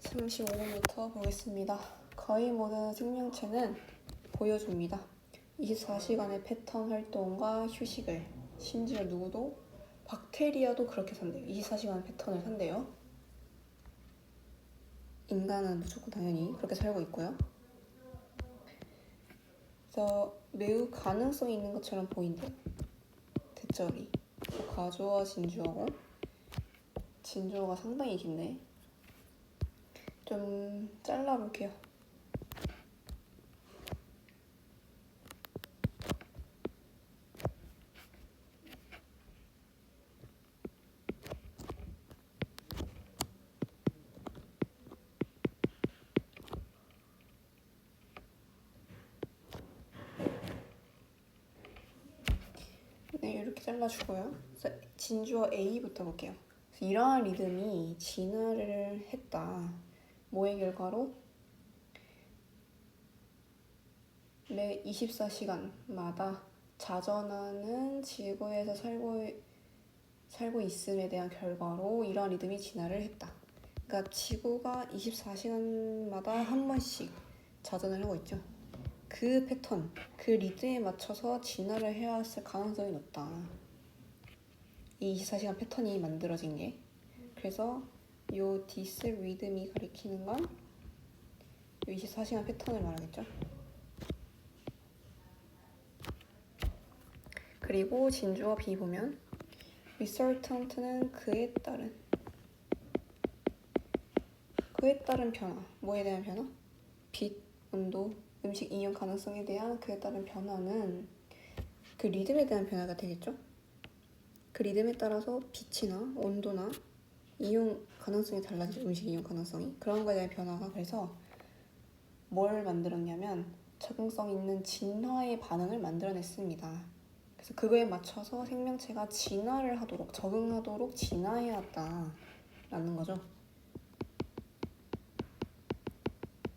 35분부터 보겠습니다. 거의 모든 생명체는 보여줍니다. 24시간의 패턴 활동과 휴식을. 심지어 누구도 박테리아도 그렇게 산대요. 24시간 패턴을 산대요. 인간은 무조건 당연히 그렇게 살고 있고요. 그래서 매우 가능성이 있는 것처럼 보인대요. 대절이. 가조와 진주어고 진주어가 상당히 긴데 좀 잘라볼게요. 네, 이렇게 잘라주고요. 진주어 A부터 볼게요. 이러한 리듬이 진화를 했다. 뭐의 결과로? 매 24시간마다 자전하는 지구에서 살고 있음에 대한 결과로 이러한 리듬이 진화를 했다. 그러니까 지구가 24시간마다 한 번씩 자전을 하고 있죠. 그 패턴, 그 리듬에 맞춰서 진화를 해왔을 가능성이 높다. 이 24시간 패턴이 만들어진 게. 그래서 요 디스 리듬이 가리키는 건 요 24시간 패턴을 말하겠죠. 그리고 진주어 B 보면 resultant는 그에 따른 변화. 뭐에 대한 변화? 빛, 온도, 음식 이용 가능성에 대한 그에 따른 변화는 그 리듬에 대한 변화가 되겠죠. 그 리듬에 따라서 빛이나 온도나 이용 가능성이 달라지죠. 음식 이용 가능성이. 그런 거에 대한 변화가. 그래서 뭘 만들었냐면 적응성 있는 진화의 반응을 만들어냈습니다. 그래서 그거에 맞춰서 생명체가 진화를 하도록, 적응하도록 진화해왔다라는 거죠.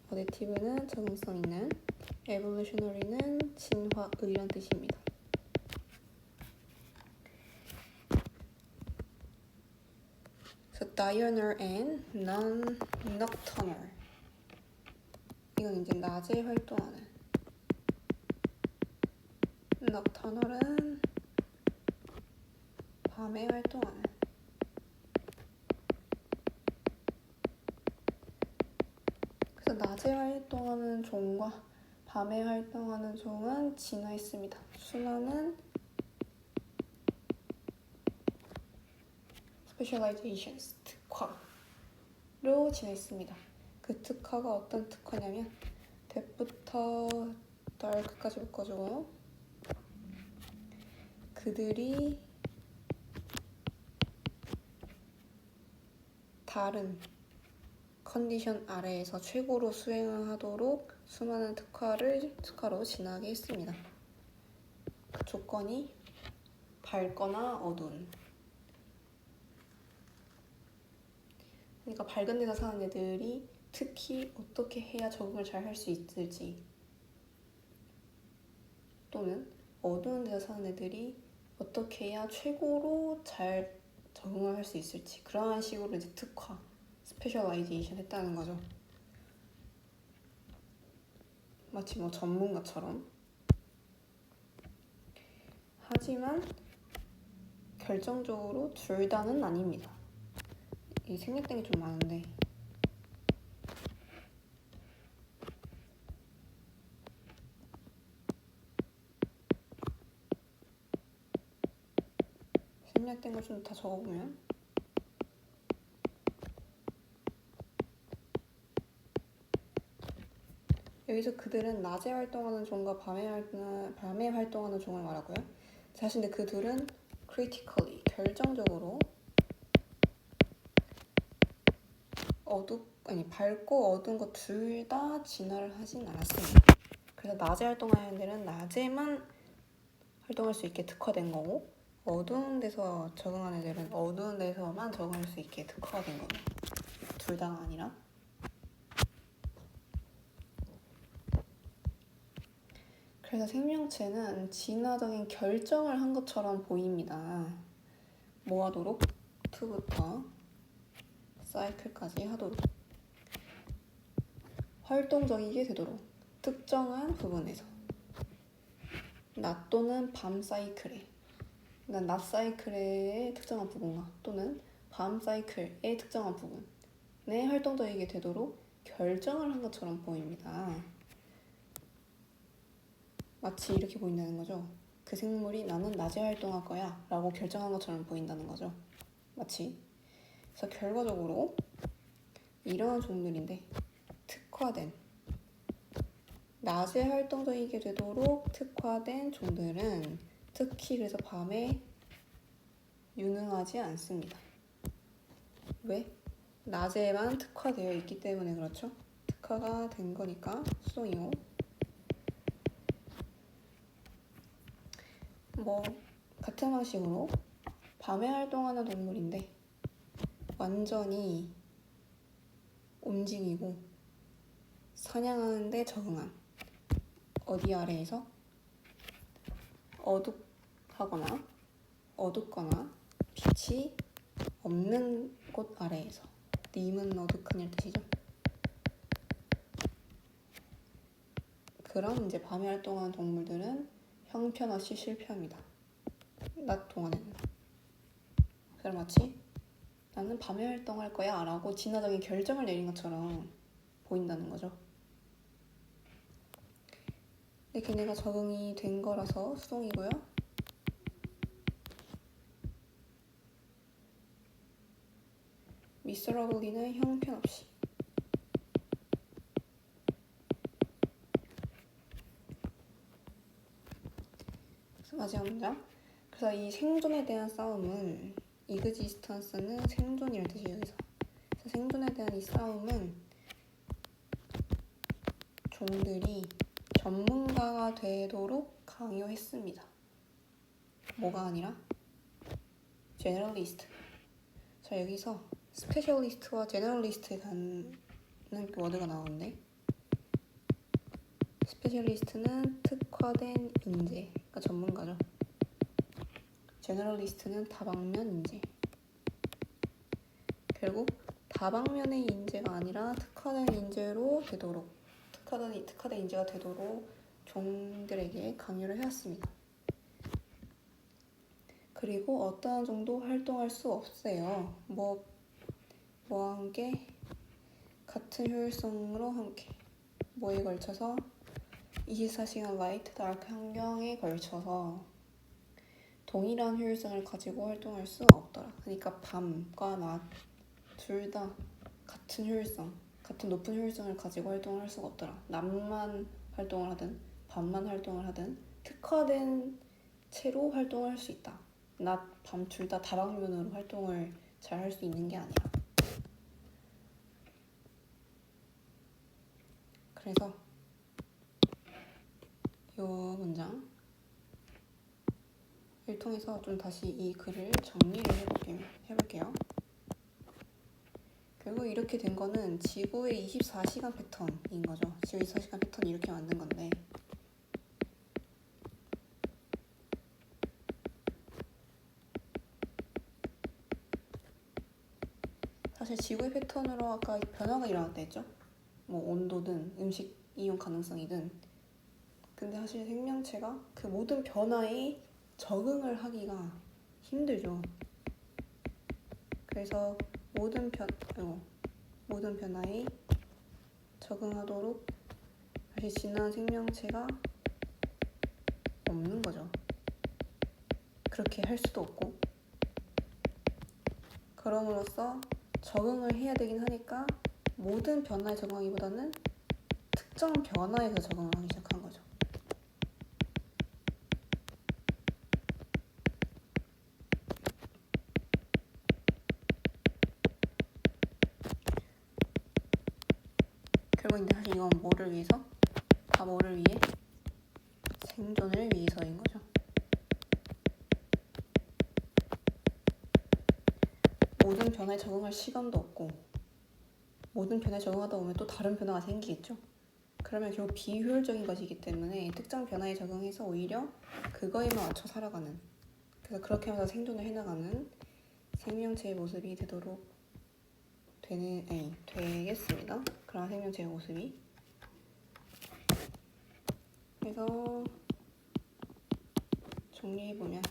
어댑티브는 적응성 있는, evolutionary는 진화의란 뜻입니다. 그래서 diurnal and non-nocturnal. 이건 이제 낮에 활동하는. nocturnal은 밤에 활동하는. 그래서 낮에 활동하는 종과 밤에 활동하는 종은 진화했습니다. 순화는 specializations, 특화로 진화했습니다. 그 특화가 어떤 특화냐면 데프부터 dark까지 묶어주고 그들이 다른 컨디션 아래에서 최고로 수행하도록 수많은 특화로 진화하게 했습니다. 그 조건이 밝거나 어두운. 그러니까 밝은 데서 사는 애들이 특히 어떻게 해야 적응을 잘 할 수 있을지, 또는 어두운 데서 사는 애들이 어떻게 해야 최고로 잘 적응을 할 수 있을지, 그러한 식으로 이제 특화, 스페셜라이제이션 했다는 거죠. 마치 뭐 전문가처럼. 하지만 결정적으로 둘 다는 아닙니다. 이 생략된 게 좀 많은데 생략된 걸 좀 다 적어보면 여기서 그들은 낮에 활동하는 종과 밤에 활동하는 종을 말하고요. 사실 근데 그 둘은 critically, 결정적으로 밝고 어두운 거 둘 다 진화를 하진 않았습니다. 그래서 낮에 활동하는 애들은 낮에만 활동할 수 있게 특화된 거고, 어두운 데서 적응하는 애들은 어두운 데서만 적응할 수 있게 특화가 된 거예요. 둘 다가 아니라. 그래서 생명체는 진화적인 결정을 한 것처럼 보입니다. 뭐 하도록? 2부터 사이클까지 하도록. 활동적이게 되도록 특정한 부분에서 낮 또는 밤 사이클에, 그러니까 낮 사이클의 특정한 부분과 또는 밤 사이클의 특정한 부분에 활동적이게 되도록 결정을 한 것처럼 보입니다. 마치 이렇게 보인다는 거죠. 그 생물이 나는 낮에 활동할 거야 라고 결정한 것처럼 보인다는 거죠. 마치. 그래서 결과적으로 이러한 종들인데 특화된, 낮에 활동적이게 되도록 특화된 종들은 특히 그래서 밤에 유능하지 않습니다. 왜? 낮에만 특화되어 있기 때문에 그렇죠. 특화가 된 거니까 수동이고, 뭐 같은 방식으로 밤에 활동하는 동물인데 완전히 움직이고 사냥하는 데 적응한, 어디 아래에서? 어둡거나 빛이 없는 곳 아래에서. 님은 어둑하냐는 뜻이죠. 그럼 이제 밤에 활동하는 동물들은 형편없이 실패합니다. 낮 동안에는. 그럼 마치 나는 밤에 활동할 거야 라고 진화적인 결정을 내린 것처럼 보인다는 거죠. 근데 걔네가 적응이 된 거라서 수동이고요. 미서러블리는 형편없이. 그래서 마지막 문장. 그래서 이 생존에 대한 싸움은, 이그지스턴스는 생존이라는 뜻이에요. 그래서 생존에 대한 이 싸움은 종들이 전문가가 되도록 강요했습니다. 뭐가 아니라 제너럴리스트. 자, 여기서 스페셜리스트와 제너럴리스트라는 워드가 나오는데, 스페셜리스트는 특화된 인재, 그러니까 전문가죠. 제너럴리스트는 다방면 인재. 결국 다방면의 인재가 아니라 특화된 인재로 되도록, 특화된 인재가 되도록 종들에게 강요를 해왔습니다. 그리고 어떠한 종도 활동할 수 없어요. 뭐와 함께? 같은 효율성으로 함께. 뭐에 걸쳐서? 24시간 라이트 다크 환경에 걸쳐서 동일한 효율성을 가지고 활동할 수 없더라. 그러니까 밤과 낮 둘 다 같은 효율성, 같은 높은 효율성을 가지고 활동을 할 수가 없더라. 낮만 활동을 하든 밤만 활동을 하든 특화된 채로 활동을 할 수 있다. 낮, 밤 둘 다 다방면으로 활동을 잘 할 수 있는 게 아니야. 그래서 이 문장을 통해서 좀 다시 이 글을 정리를 해볼게요. 결국 이렇게 된 거는 지구의 24시간 패턴인 거죠. 지구 24시간 패턴이 이렇게 만든 건데, 사실 지구의 패턴으로 아까 변화가 일어났다 했죠. 뭐 온도든 음식 이용 가능성이든. 근데 사실 생명체가 그 모든 변화에 적응을 하기가 힘들죠. 그래서 모든 변화에 적응하도록 다시 진화한 생명체가 없는 거죠. 그렇게 할 수도 없고. 그럼으로써 적응을 해야 되긴 하니까 모든 변화에 적응하기보다는 특정 변화에서 적응을 하기 시작한 거죠. 결국 이제 사실 이건 뭐를 위해서? 다 뭐를 위해? 생존을 위해서인 거죠. 모든 변화에 적응할 시간도 없고, 모든 변화에 적응하다 보면 또 다른 변화가 생기겠죠. 그러면 결국 비효율적인 것이기 때문에 특정 변화에 적응해서 오히려 그거에만 맞춰 살아가는, 그래서 그렇게 하면서 생존을 해나가는 생명체의 모습이 되겠습니다. 그런 생명체의 모습이. 그래서 정리해보면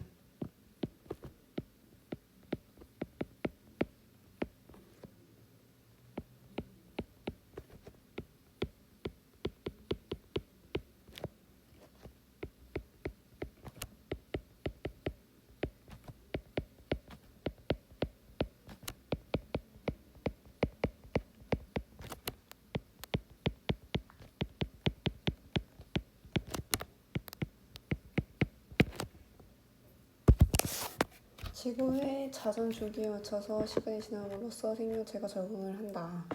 지구의 자전 주기에 맞춰서 시간이 지남으로써 생명체가 적응을 한다.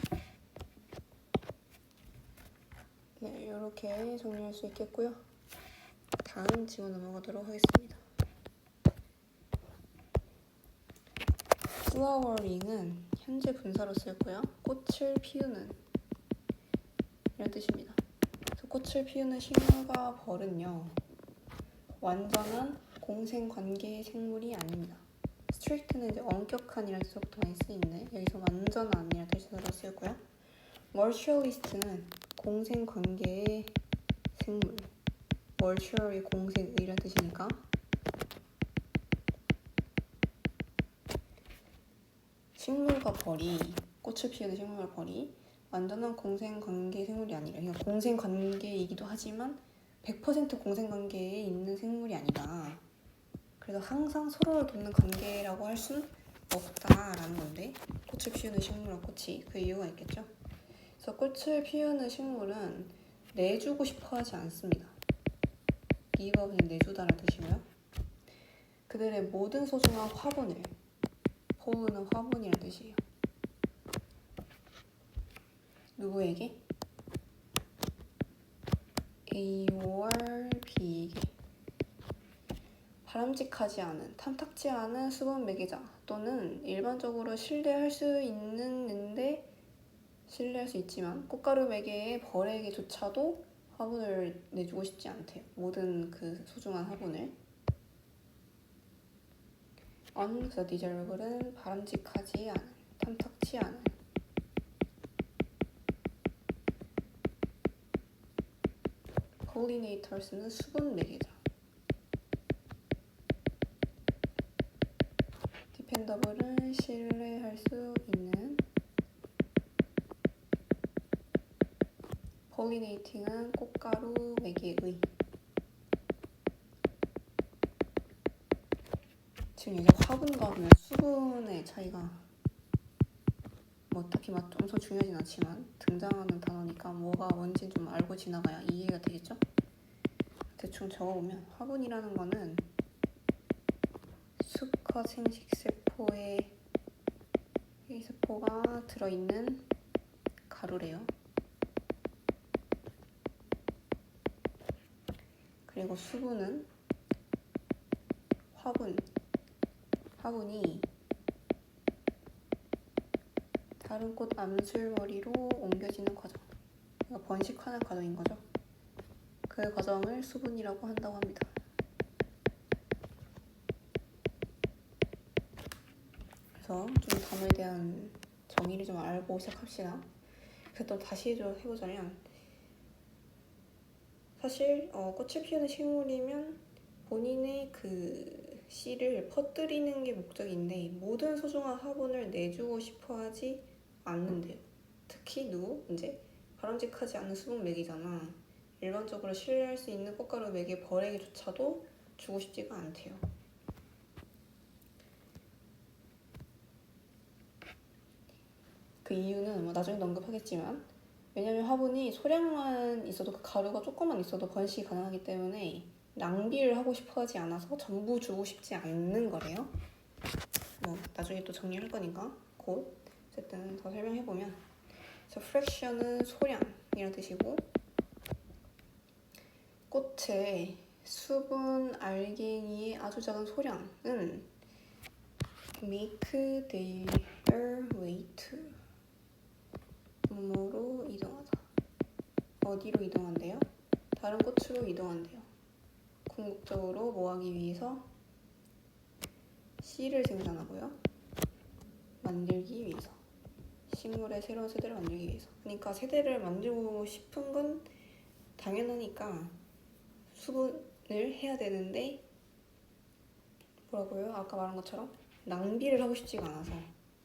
네, 이렇게 정리할 수 있겠고요. 다음 지구 넘어가도록 하겠습니다. flowering 현재 분사로 쓰였고요. 꽃을 피우는 이런 뜻입니다. 그래서 꽃을 피우는 식물과 벌은요, 완전한 공생관계의 생물이 아닙니다. strict는 이제 엄격한이라는 뜻부터 많이 쓰이는데 여기서 완전한이라는 뜻으로 쓰였고요. mutualist는 공생관계의 생물, mutual의 공생의라는 뜻이니까 식물과 벌이, 꽃을 피우는 식물과 벌이 완전한 공생관계 생물이 아니라, 그러니까 공생관계이기도 하지만 100% 공생관계에 있는 생물이 아니다. 그래서 항상 서로를 돕는 관계라고 할 수는 없다라는 건데, 꽃을 피우는 식물과 꽃이 그 이유가 있겠죠. 그래서 꽃을 피우는 식물은 내주고 싶어 하지 않습니다. giveup은 내주다라는 뜻이고요. 그들의 모든 소중한 화분을, 포우는 화분이라는 뜻이에요. 누구에게? A와 B에게. 바람직하지 않은, 탐탁지 않은 수분 매개자 또는 일반적으로 신뢰할 수 있지만 꽃가루 매개의 벌에게조차도 화분을 내주고 싶지 않대요. 모든 그 소중한 화분을. undesirable은 바람직하지 않은, 탐탁치 않은. pollinators는 수분 매개자. dependable은 신뢰할 수 있는. pollinating은 꽃가루 매개의. 지금 이제 화분과 수분의 차이가 뭐 딱히 엄청 중요하진 않지만 등장하는 단어니까 뭐가 뭔지 좀 알고 지나가야 이해가 되겠죠? 대충 적어보면 화분이라는 거는 수컷 생식세포의 세포가 들어있는 가루래요. 그리고 수분은 화분이 다른 꽃 암술머리로 옮겨지는 과정, 그러니까 번식하는 과정인 거죠. 그 과정을 수분이라고 한다고 합니다. 그래서 좀 단어에 대한 정의를 좀 알고 시작합시다. 그래서 또 다시 좀 해보자면, 사실 꽃을 피우는 식물이면 본인의 그 씨를 퍼뜨리는 게 목적인데 모든 소중한 화분을 내주고 싶어 하지 않는데요. 특히 이제 바람직하지 않은 수분 맥이잖아. 일반적으로 신뢰할 수 있는 꽃가루 맥의 벌에게조차도 주고 싶지가 않대요. 그 이유는 나중에도 언급하겠지만, 왜냐면 화분이 소량만 있어도, 그 가루가 조금만 있어도 번식이 가능하기 때문에 낭비를 하고 싶어 하지 않아서 전부 주고 싶지 않는 거래요. 나중에 또 정리할 거니까 곧 어쨌든 더 설명해보면, 그래서 fraction은 소량이라는 뜻이고, 꽃의 수분 알갱이의 아주 작은 소량은 make their way to, 뭐로 이동하다. 어디로 이동한대요? 다른 꽃으로 이동한대요. 궁극적으로 뭐 하기 위해서? 씨를 생산하고요. 만들기 위해서. 식물의 새로운 세대를 만들기 위해서. 그러니까 세대를 만들고 싶은 건 당연하니까 수분을 해야 되는데 뭐라고요? 아까 말한 것처럼 낭비를 하고 싶지가 않아서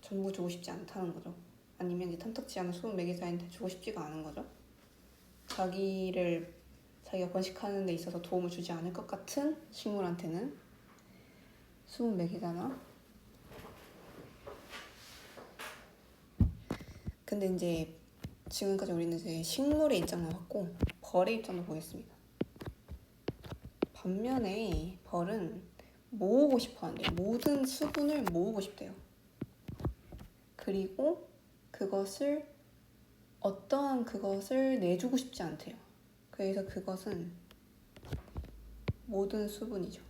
전부 주고 싶지 않다는 거죠. 아니면 이제 탐탁지 않은 수분 매개자한테 주고 싶지가 않은 거죠. 자기가 번식하는 데 있어서 도움을 주지 않을 것 같은 식물한테는 수분 매개자나. 근데 이제 지금까지 우리는 이제 식물의 입장만 봤고 벌의 입장도 보겠습니다. 반면에 벌은 모으고 싶어 하는데 모든 수분을 모으고 싶대요. 그리고 어떠한 그것을 내주고 싶지 않대요. 그래서 그것은 모든 수분이죠.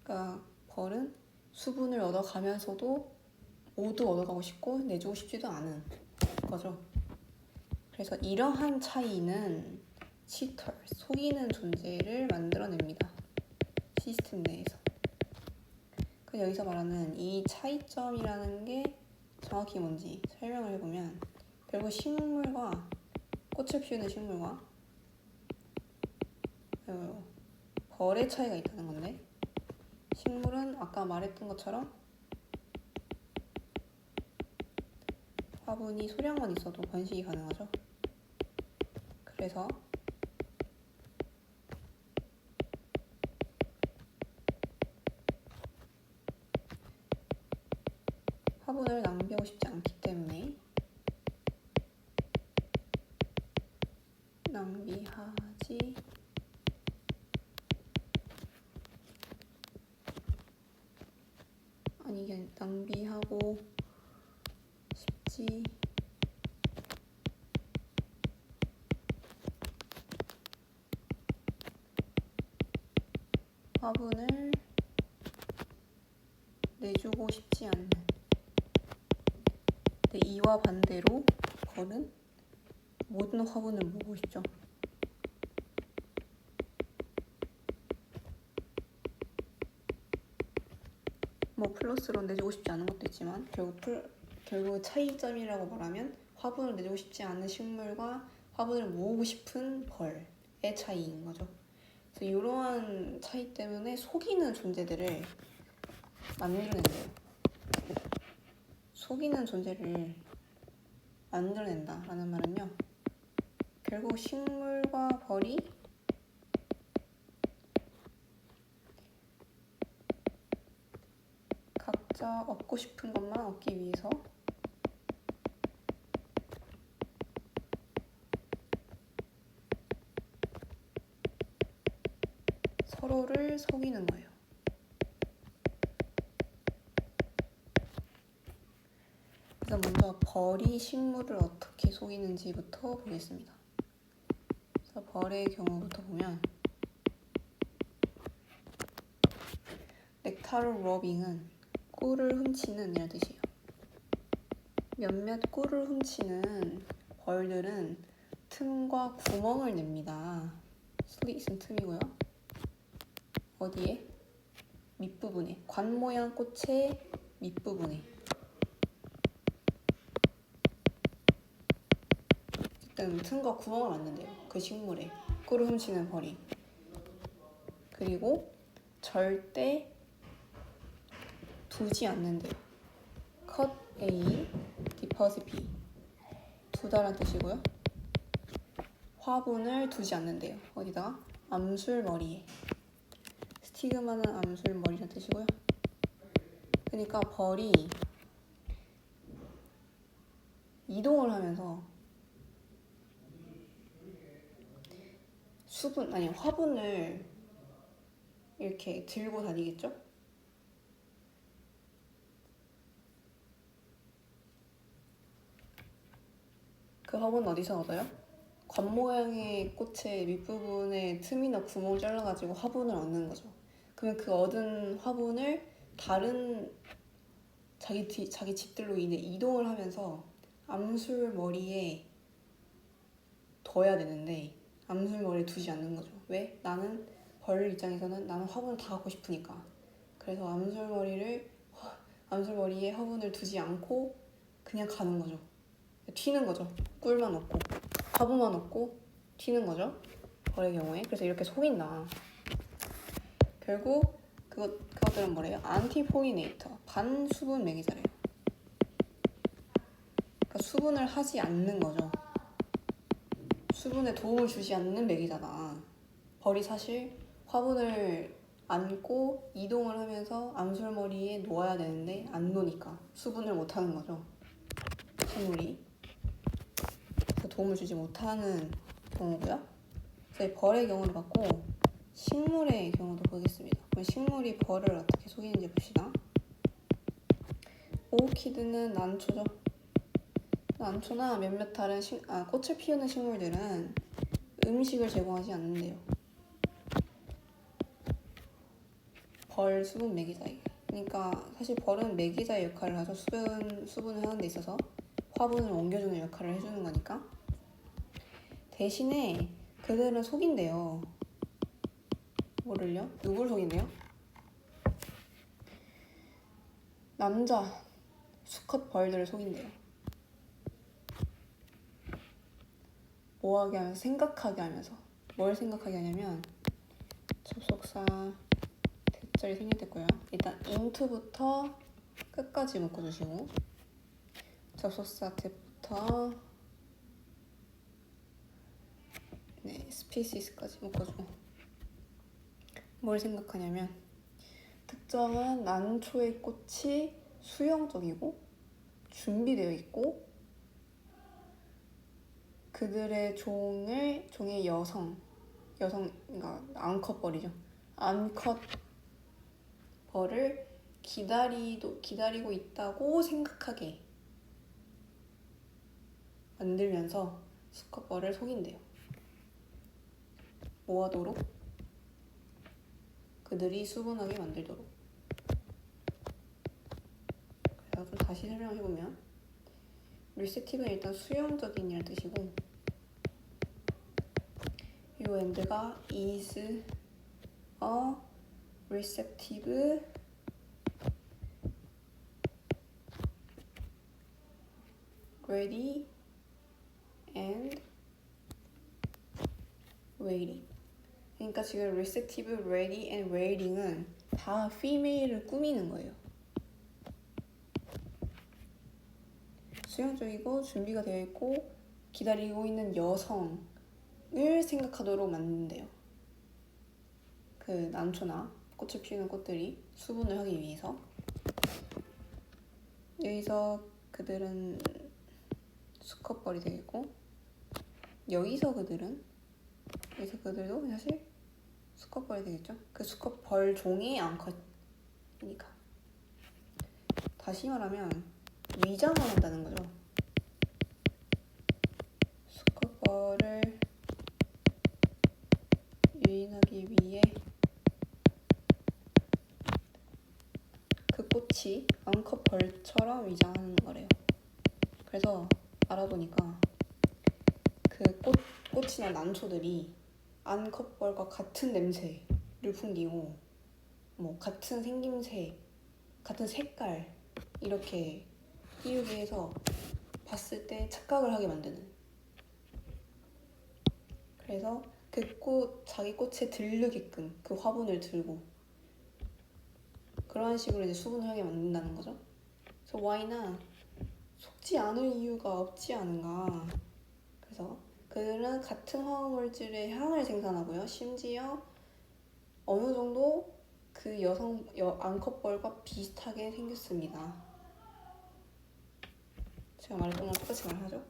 그러니까 벌은 수분을 얻어가면서도 모두 얻어가고 싶고 내주고 싶지도 않은 거죠. 그래서 이러한 차이는 치터, 속이는 존재를 만들어냅니다. 시스템 내에서. 그래서 여기서 말하는 이 차이점이라는 게 정확히 뭔지 설명을 해보면 결국 식물과 꽃을 피우는 식물과 벌의 차이가 있다는 건데, 식물은 아까 말했던 것처럼 화분이 소량만 있어도 번식이 가능하죠. 그래서 화분을 낭비하고 싶지 않기 때문에 낭비하고 싶지 화분을 내주고 싶지 않는. 근데 이와 반대로 벌은 모든 화분을 모으고 싶죠. 뭐 플러스로 내주고 싶지 않은 것도 있지만 결국 차이점이라고 말하면 화분을 내주고 싶지 않은 식물과 화분을 모으고 싶은 벌의 차이인 거죠. 그래서 이러한 차이 때문에 속이는 존재들을 만들어낸대요. 속이는 존재를 만들어낸다라는 말은요, 결국 식물과 벌이 각자 얻고 싶은 것만 얻기 위해서 서로를 속이는 거예요. 그래서 먼저 벌이 식물을 어떻게 속이는지부터 보겠습니다. 그래서 벌의 경우부터 보면 넥타르 러빙은 꿀을 훔치는 이라는 뜻이에요. 몇몇 꿀을 훔치는 벌들은 틈과 구멍을 냅니다. 슬릿은 틈이고요. 어디에? 밑부분에, 관 모양 꽃의 밑부분에. 어쨌든 틈과 구멍을 만든대요. 그 식물에 꿀을 훔치는 벌이. 그리고 절대 두지 않는데요. cut A, deposit B. 두다란 뜻이고요. 화분을 두지 않는데요. 어디다가? 암술머리에. 스티그마는 암술머리란 뜻이고요. 그러니까 벌이 이동을 하면서 화분을 이렇게 들고 다니겠죠? 그 화분은 어디서 얻어요? 관 모양의 꽃의 밑부분에 틈이나 구멍을 잘라가지고 화분을 얻는 거죠. 그러면 그 얻은 화분을 다른 자기 집들로 인해 이동을 하면서 암술머리에 둬야 되는데 암술머리에 두지 않는 거죠. 왜? 벌 입장에서는 나는 화분을 다 갖고 싶으니까. 그래서 암술머리에 화분을 두지 않고 그냥 가는 거죠. 튀는 거죠. 꿀만 얻고. 화분만 없고 튀는 거죠. 벌의 경우에. 그래서 이렇게 속인다. 결국 그것들은 뭐래요? 안티폴리네이터, 반수분 매개자래요. 그러니까 수분을 하지 않는 거죠. 수분에 도움을 주지 않는 매개자다. 벌이 사실 화분을 안고 이동을 하면서 암술머리에 놓아야 되는데 안 놓으니까 수분을 못 하는 거죠. 식물이. 그래서 도움을 주지 못하는 경우고요. 저희 벌의 경우를 봤고 식물의 경우도 보겠습니다. 그럼 식물이 벌을 어떻게 속이는지 봅시다. 오키드는 난초죠. 난초나 몇몇 다른 꽃을 피우는 식물들은 음식을 제공하지 않는데요. 벌 수분 매개자에게. 그러니까 사실 벌은 매개자의 역할을 하죠. 수분을 하는 데 있어서 화분을 옮겨주는 역할을 해주는 거니까. 대신에 그들은 속인대요. 뭐를요? 누굴 속인대요? 남자 수컷 벌들을 속인대요. 뭐하게 하면서? 생각하게 하면서. 뭘 생각하게 하냐면 접속사 대절이 생길 거예요. 일단 into부터 끝까지 묶어주시고 접속사 대부터 species까지 묶어주고 뭘 생각하냐면 특정한 난초의 꽃이 수용적이고 준비되어 있고 그들의 종의 여성 그러니까 암컷벌이죠. 암컷벌을 기다리고 있다고 생각하게 만들면서 수컷벌을 속인대요. 뭐하도록? 그들이 수분하게 만들도록. 그래서 좀 다시 설명해보면 리셉티브는 일단 수용적인이라는 뜻이고 이 and가 is a receptive ready and waiting. 그러니까 지금 receptive, ready and waiting은 다 female을 꾸미는 거예요. 수용적이고 준비가 되어 있고 기다리고 있는 여성을 생각하도록 만든대요. 그 난초나 꽃을 피우는 꽃들이 수분을 하기 위해서. 여기서 그들은 수컷벌이 되겠고 여기서 그들도 사실 수컷벌이 되겠죠. 그 수컷벌 종의 암컷이니까. 다시 말하면 위장을 한다는 거죠. 수컷벌을 유인하기 위해 그 꽃이 암컷벌처럼 위장하는 거래요. 그래서 알아보니까 그 꽃이나 난초들이 암컷벌과 같은 냄새를 풍기고 뭐 같은 생김새, 같은 색깔 이렇게 띄우게 해서 봤을 때 착각을 하게 만드는. 그래서 자기 꽃에 들르게끔 그 화분을 들고 그런 식으로 이제 수분을 하게 만든다는 거죠. 그래서 Y나 속지 않을 이유가 없지 않은가. 그래서 그들은 같은 화학물질의 향을 생산하고요. 심지어 어느 정도 그 암컷벌과 비슷하게 생겼습니다. 제가 말했던 거랑 똑같이 말하죠.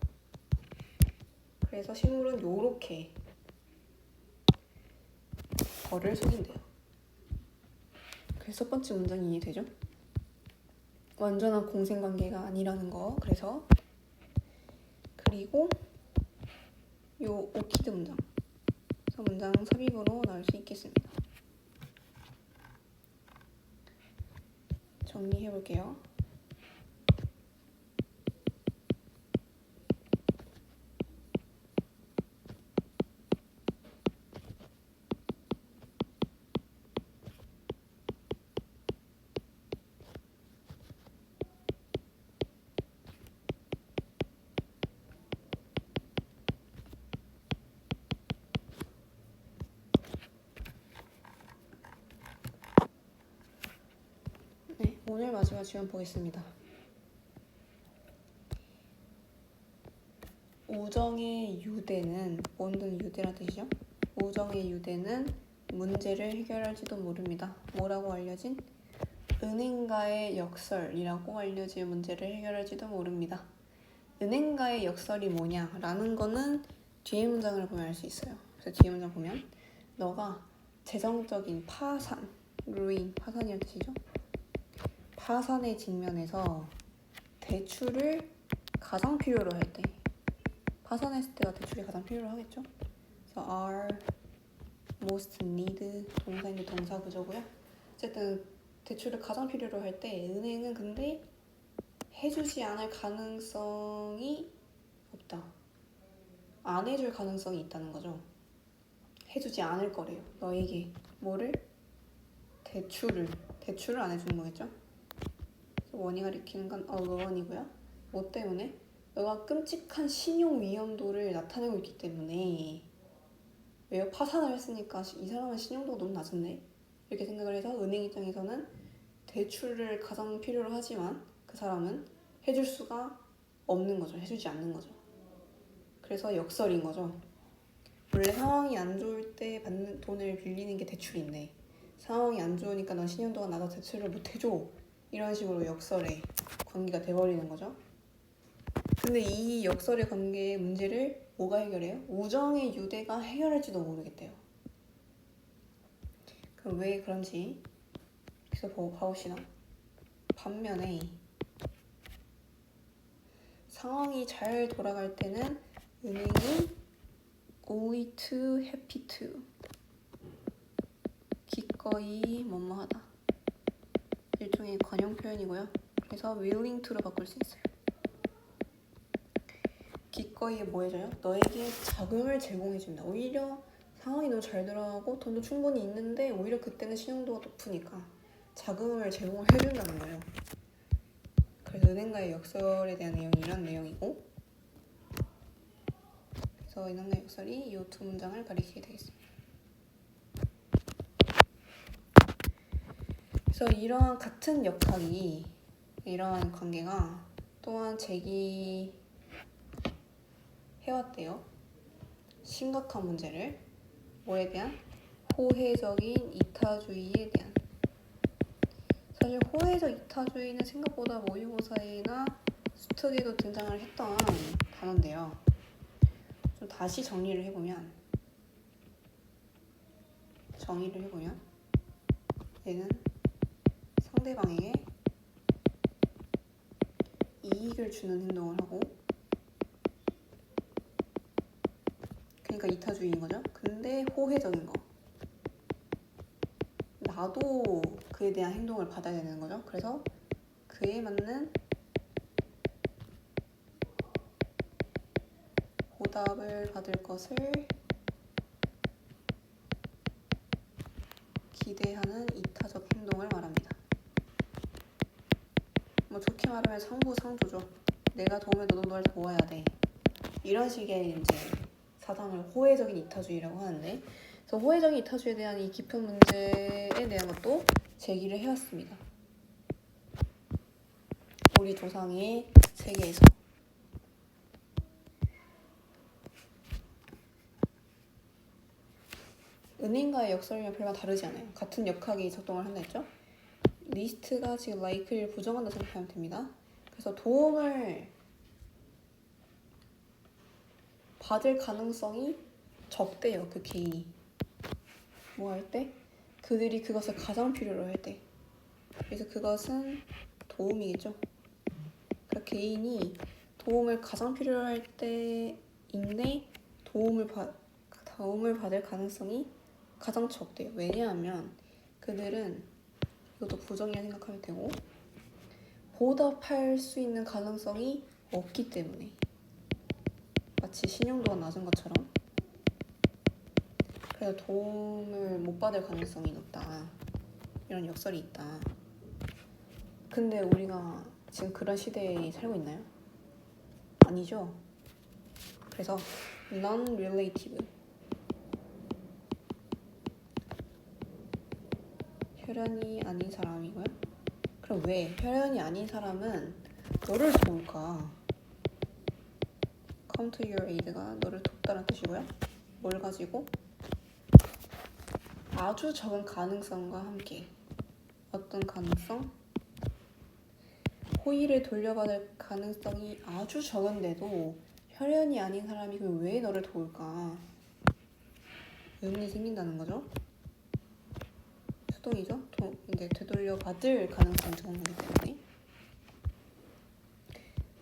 그래서 식물은 요렇게 벌을 속인대요. 그래서 첫 번째 문장이 이해되죠? 완전한 공생관계가 아니라는 거. 그리고 요 오키드 문장. 그래서 문장 삽입으로 나올 수 있겠습니다. 정리해볼게요. 오늘 마지막 질문 보겠습니다. 우정의 유대는, 뭔든 유대란 뜻이죠? 우정의 유대는 문제를 해결할지도 모릅니다. 뭐라고 알려진? 은행가의 역설이라고 알려진 문제를 해결할지도 모릅니다. 은행가의 역설이 뭐냐라는 거는 뒤에 문장을 보면 알 수 있어요. 그래서 뒤에 문장 보면 너가 재정적인 파산, ruin, 파산이란 뜻이죠. 파산의 직면에서 대출을 가장 필요로 할 때, 파산했을 때가 대출이 가장 필요로 하겠죠. 그래서 are most need 동사인데 동사 부조고요. 어쨌든 대출을 가장 필요로 할 때 은행은 근데 해주지 않을 가능성이 없다. 안 해줄 가능성이 있다는 거죠. 해주지 않을 거래요. 너에게 뭐를? 대출을 안 해주는 거겠죠. 원이 가리키는 건 alon이고요. 뭐 때문에? 너가 끔찍한 신용 위험도를 나타내고 있기 때문에. 왜요? 파산을 했으니까 이 사람은 신용도가 너무 낮은데? 이렇게 생각을 해서 은행 입장에서는 대출을 가장 필요로 하지만 그 사람은 해줄 수가 없는 거죠. 해주지 않는 거죠. 그래서 역설인 거죠. 원래 상황이 안 좋을 때 받는 돈을 빌리는 게 대출인데 상황이 안 좋으니까 넌 신용도가 낮아서 대출을 못 해줘. 이런 식으로 역설의 관계가 돼버리는 거죠. 근데 이 역설의 관계의 문제를 뭐가 해결해요? 우정의 유대가 해결할지도 모르겠대요. 그럼 왜 그런지 계속 봐봅시다. 반면에 상황이 잘 돌아갈 때는 은행이 only too happy to 기꺼이 뭐뭐하다. 일종의 관용 표현이고요. 그래서 willing to로 바꿀 수 있어요. 기꺼이 뭐 해줘요? 너에게 자금을 제공해준다. 오히려 상황이 너무 잘 돌아가고 돈도 충분히 있는데 오히려 그때는 신용도가 높으니까 자금을 제공을 해준다는 거예요. 그래서 은행가의 역설에 대한 내용이 이런 내용이고, 그래서 은행가의 역설이 이 두 문장을 가리키게 되겠습니다. 그래서 이러한 같은 역학이, 이러한 관계가 또한 제기해왔대요. 심각한 문제를. 뭐에 대한? 호혜적인 이타주의에 대한. 사실 호혜적 이타주의는 생각보다 모의고사에나 수특에도 등장을 했던 단어인데요. 좀 다시 정리를 해보면 얘는 상대방에게 이익을 주는 행동을 하고, 그러니까 이타주의인 거죠. 근데 호혜적인 거. 나도 그에 대한 행동을 받아야 되는 거죠. 그래서 그에 맞는 보답을 받을 것을 기대하는 이타적 행동을 말합니다. 뭐 좋게 말하면 상부상조죠. 내가 도움을 너도 널 도와야 돼. 이런 식의 이제 사상을 호혜적인 이타주의라고 하는데, 그래서 호혜적인 이타주의에 대한 이 깊은 문제에 대한 것도 제기를 해왔습니다. 우리 조상의 세계에서. 은행가의 역설이랑 별반 다르지 않아요. 같은 역학이 작동을 한다 했죠. 리스트가 지금 like를 부정한다 생각하면 됩니다. 그래서 도움을 받을 가능성이 적대요. 그 개인이 뭐 할 때? 그들이 그것을 가장 필요로 할 때. 그래서 그것은 도움이겠죠. 그 개인이 도움을 가장 필요로 할 때인데 도움을 받을 가능성이 가장 적대요. 왜냐하면 그들은, 이것도 부정이라 생각하면 되고, 보답할 수 있는 가능성이 없기 때문에. 마치 신용도가 낮은 것처럼. 그래서 도움을 못 받을 가능성이 높다. 이런 역설이 있다. 근데 우리가 지금 그런 시대에 살고 있나요? 아니죠. 그래서 non-relative, 혈연이 아닌 사람이고요. 그럼 왜 혈연이 아닌 사람은 너를 도울까? come to your aid가 너를 돕다는 뜻이고요. 뭘 가지고? 아주 적은 가능성과 함께. 어떤 가능성? 호의를 돌려받을 가능성이 아주 적은데도 혈연이 아닌 사람이 그럼 왜 너를 도울까? 의문이 생긴다는 거죠. 수동이죠. 이제 되돌려받을 가능성이 적은 거기 때문에.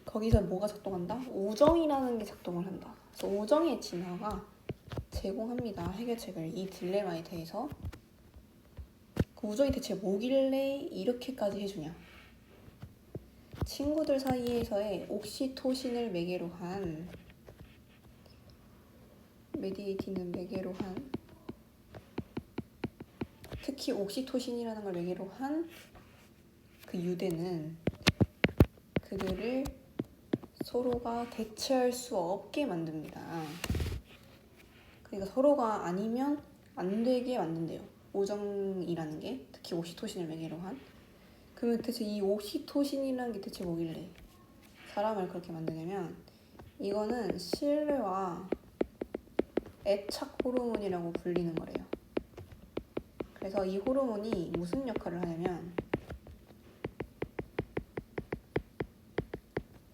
거기서 뭐가 작동한다? 우정이라는 게 작동을 한다. 그래서 우정의 진화가 제공합니다. 해결책을 이 딜레마에 대해서. 그 우정이 대체 뭐길래 이렇게까지 해주냐? 친구들 사이에서의 옥시토신을 매개로 한 메디에이팅은 매개로 한 특히 옥시토신이라는 걸 매개로 한 그 유대는 그들을 서로가 대체할 수 없게 만듭니다. 그러니까 서로가 아니면 안 되게 만든대요. 우정이라는 게 특히 옥시토신을 매개로 한. 그러면 대체 이 옥시토신이라는 게 대체 뭐길래 사람을 그렇게 만드냐면 이거는 신뢰와 애착 호르몬이라고 불리는 거래요. 그래서 이 호르몬이 무슨 역할을 하냐면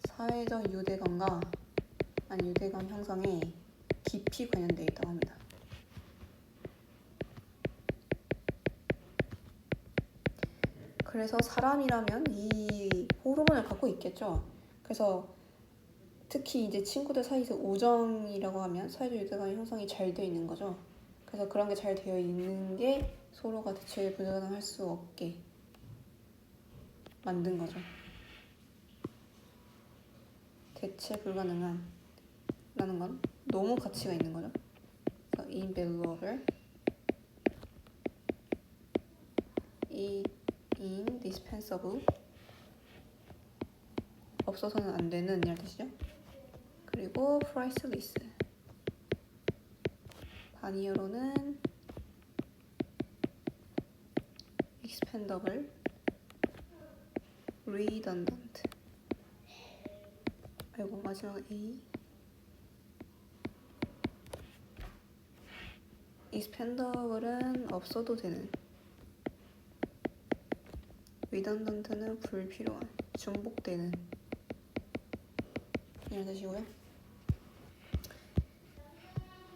사회적 유대감과 아니 유대감 형성에 깊이 관련되어 있다고 합니다. 그래서 사람이라면 이 호르몬을 갖고 있겠죠. 그래서 특히 이제 친구들 사이에서 우정이라고 하면 사회적 유대감 형성이 잘 되어 있는 거죠. 그래서 그런 게 잘 되어 있는 게 서로가 대체 불가능할 수 없게 만든 거죠. 대체 불가능한 라는 건 너무 가치가 있는 거죠. 그래서 invaluable, indispensable, 없어서는 안 되는 이란 뜻이죠. 그리고 priceless, 단위어로는 expendable, redundant. 아이고 마지막 A. expendable은 없어도 되는, redundant는 불필요한, 중복되는 이런 뜻이고요.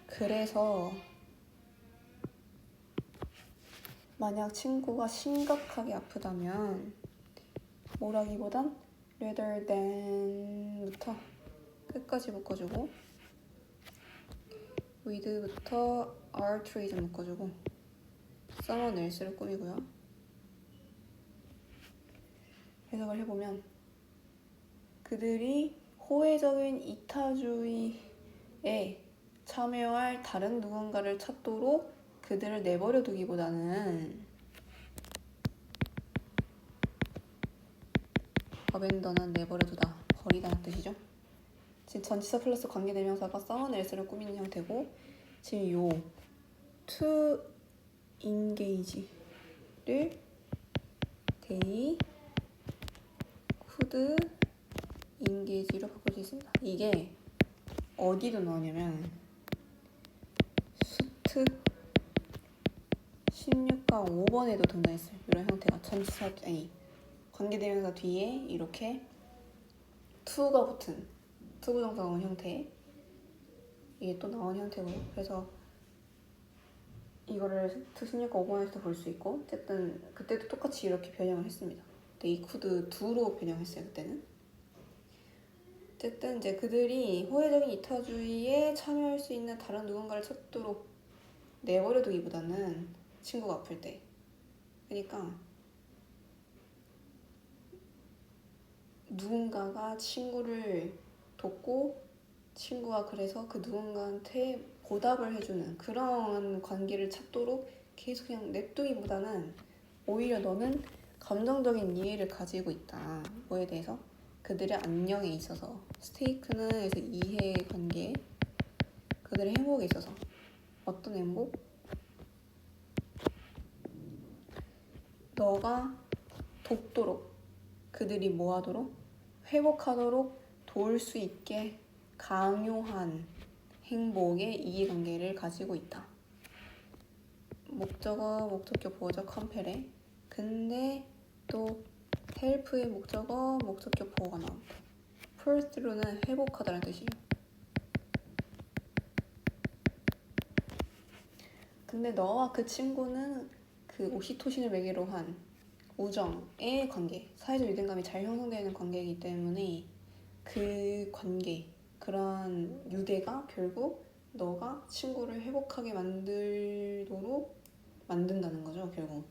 그래서 만약 친구가 심각하게 아프다면 뭐라기보단 rather than부터 끝까지 묶어주고 with부터 altruism 묶어주고 someone else를 꾸미고요. 해석을 해보면 그들이 호혜적인 이타주의에 참여할 다른 누군가를 찾도록 그들을 내버려 두기보다는 abandon은 내버려두다, 버리다는 뜻이죠. 지금 전치사 플러스 관계대명사가 someone else를 꾸미는 형태고 지금 요 to engage를 they could engage로 바꿀 수 있습니다. 이게 어디도 나오냐면 수트 16강 5번에도 등장했어요. 이런 형태가 전치사 아니 관계대명사 뒤에 이렇게 to가 붙은 투부정사원 형태, 이게 또 나온 형태고요. 그래서 이거를 to 16강 5번에서도 볼 수 있고 어쨌든 그때도 똑같이 이렇게 변형을 했습니다. they could do로 변형했어요. 그때는. 어쨌든 이제 그들이 호혜적인 이타주의에 참여할 수 있는 다른 누군가를 찾도록 내버려두기보다는 친구가 아플 때, 그러니까 누군가가 친구를 돕고 친구가 그래서 그 누군가한테 보답을 해주는 그런 관계를 찾도록 계속 그냥 냅두기보다는 오히려 너는 감정적인 이해를 가지고 있다. 뭐에 대해서? 그들의 안녕에 있어서, 스테이크는 그래서 이해관계, 그들의 행복에 있어서. 어떤 행복? 너가 돕도록, 그들이 뭐 하도록? 회복하도록 도울 수 있게 강요한 행복의 이해관계를 가지고 있다. 목적어, 목적격, 보호적, 컴페레. 근데 또 헬프의 목적어, 목적격, 보호가 나옵니다. pull through는 회복하다라는 뜻이에요. 근데 너와 그 친구는 그 오시토신을 매개로 한 우정의 관계, 사회적 유대감이 잘 형성되는 관계이기 때문에 그 관계, 그런 유대가 결국 너가 친구를 회복하게 만들도록 만든다는 거죠. 결국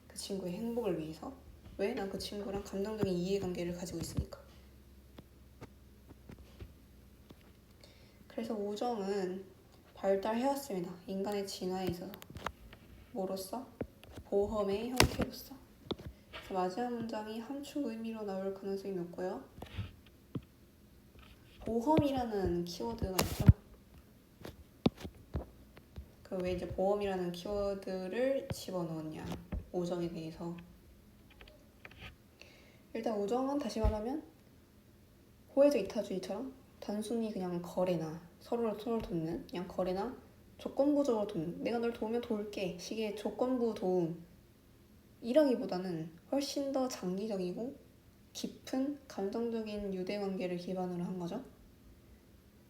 그 친구의 행복을 위해서. 왜? 난 그 친구랑 감정적인 이해관계를 가지고 있으니까. 그래서 우정은 발달해왔습니다. 인간의 진화에 있어서. 뭐로써? 보험의 형태로서. 그래서 마지막 문장이 함축 의미로 나올 가능성이 높고요. 보험이라는 키워드가 있죠. 그 왜 이제 보험이라는 키워드를 집어넣었냐, 우정에 대해서. 일단 우정은 다시 말하면 호혜적 이타주의처럼 단순히 그냥 거래나 서로를 돕는 그냥 거래나 조건부적으로 돕는, 내가 널 도우면 도울게 식의 조건부 도움이라기보다는 훨씬 더 장기적이고 깊은 감정적인 유대관계를 기반으로 한 거죠.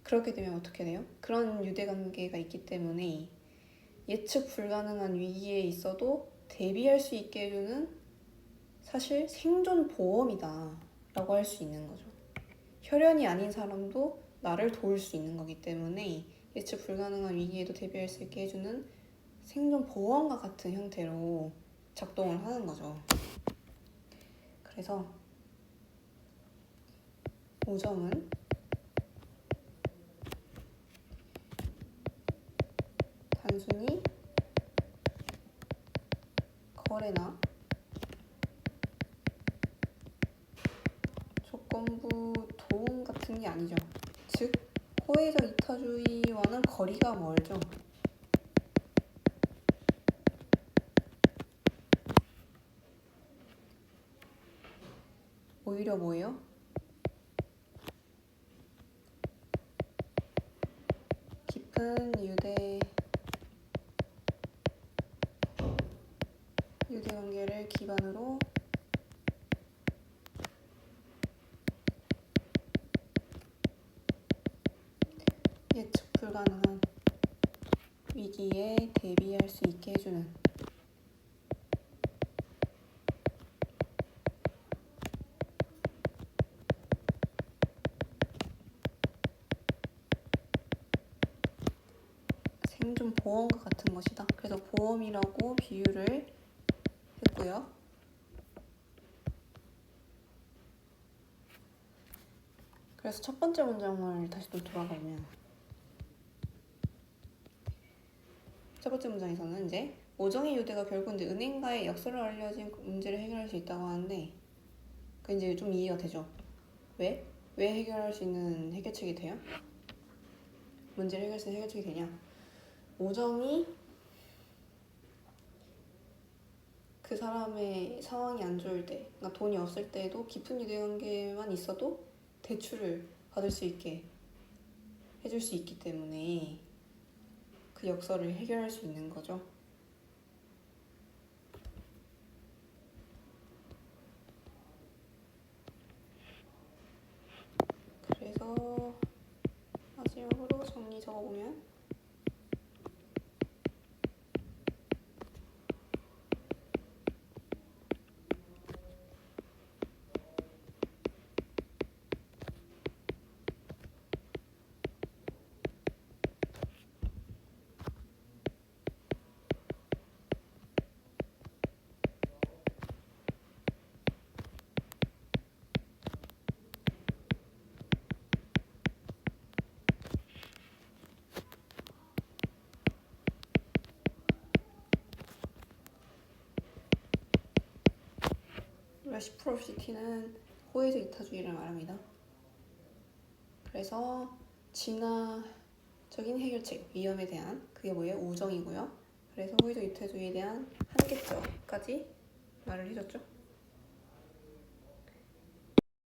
그렇게 되면 어떻게 돼요? 그런 유대관계가 있기 때문에 예측 불가능한 위기에 있어도 대비할 수 있게 해주는 사실 생존 보험이다 라고 할 수 있는 거죠. 혈연이 아닌 사람도 나를 도울 수 있는 거기 때문에 예측 불가능한 위기에도 대비할 수 있게 해주는 생존 보험과 같은 형태로 작동을 하는 거죠. 그래서 우정은 단순히 거래나 조건부 도움 같은 게 아니죠. 즉 호혜적 이타주의와는 거리가 멀죠. 오히려 뭐예요? 깊은 유대관계를 기반으로 예측 불가능한 위기에 대비할 수 있게 해주는 생존 보험과 같은 것이다. 그래서 보험이라고 비유를 했고요. 그래서 첫 번째 문장을 다시 또 돌아가면, 첫 번째 문장에서는 이제 우정의 유대가 결국 이제 은행가의 역설로 알려진 문제를 해결할 수 있다고 하는데, 그 이제 좀 이해가 되죠. 왜? 왜 해결할 수 있는 해결책이 돼요? 문제를 해결할 수 있는 해결책이 되냐? 우정이 그 사람의 상황이 안 좋을 때, 그러니까 돈이 없을 때에도 깊은 유대관계만 있어도 대출을 받을 수 있게 해줄 수 있기 때문에 그 역설을 해결할 수 있는 거죠. 그래서 마지막으로 정리 적어보면, 레시프로시티는 호혜적 이타주의를 말합니다. 그래서 진화적인 해결책, 위험에 대한, 그게 뭐예요? 우정이고요. 그래서 호혜적 이타주의에 대한 한계점까지 말을 해줬죠.